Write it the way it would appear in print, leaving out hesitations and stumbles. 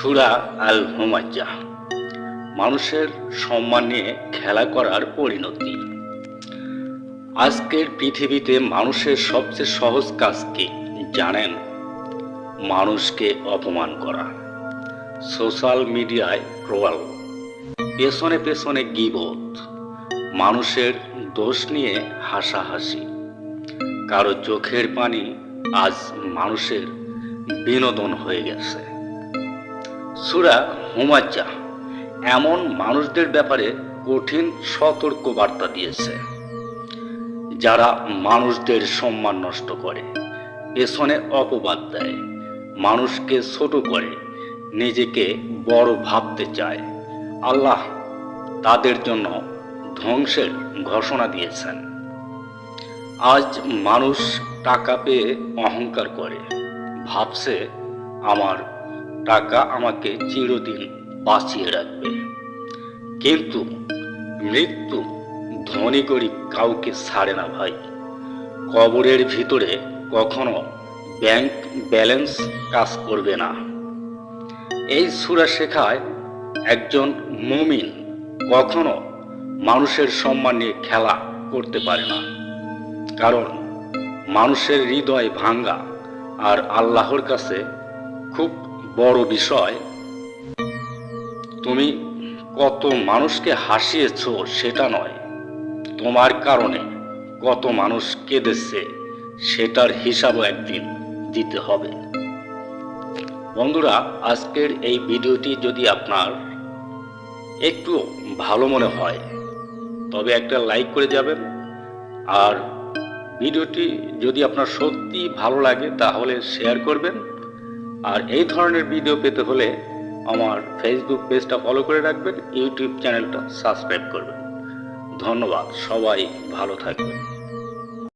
সূরা আল হুমাজ্জাহ, মানুষের সম্মান নিয়ে খেলা করার পরিণতি। আজকের পৃথিবীতে মানুষের সবচেয়ে সহজ কাজ কি জানেন? মানুষকে অপমান করা, সোশ্যাল মিডিয়ায় ট্রোল, পেছনে পেছনে গীবত, মানুষের দোষ নিয়ে হাসাহাসি। কারো চোখের পানি আজ মানুষের বিনোদন হয়ে গেছে। সূরা হুমাজ্জাহ এমন মানুষদের ব্যাপারে কঠিন সতর্ক বার্তা দিয়েছে, যারা মানুষদের সম্মান নষ্ট করে, পেছনে অপবাদ দেয়, মানুষকে ছোট করে, নিজেকে বড় ভাবতে চায়। আল্লাহ তাদের জন্য ধ্বংসের ঘোষণা দিয়েছেন। আজ মানুষ টাকা পেয়ে অহংকার করে, ভাবছে আমার টাকা আমাকে চিরদিন বাঁচিয়ে রাখবে। কিন্তু মৃত্যু ধনী গরিব কাউকে ছাড়ে না ভাই। কবরের ভিতরে কখনো ব্যাংক ব্যালেন্স কাজ করবে না। এই সূরা শেখায় একজন মুমিন কখনো মানুষের সম্মান নিয়ে খেলা করতে পারে না, কারণ মানুষের হৃদয় ভাঙ্গা আর আল্লাহর কাছে খুব বড় বিষয়। তুমি কত মানুষকে হাসিয়েছো সেটা নয়, তোমার কারণে কত মানুষ কেঁদেছে সেটার হিসাবও একদিন দিতে হবে। বন্ধুরা, আজকের এই ভিডিওটি যদি আপনার একটু ভালো মনে হয় তবে একটা লাইক করে যাবেন, আর ভিডিওটি যদি আপনার সত্যি ভালো লাগে তাহলে শেয়ার করবেন। আর এই ধরনের ভিডিও পেতে হলে আমার ফেসবুক পেজটা ফলো করে রাখবেন, ইউটিউব চ্যানেলটা সাবস্ক্রাইব করবেন। ধন্যবাদ, সবাই ভালো থাকবেন।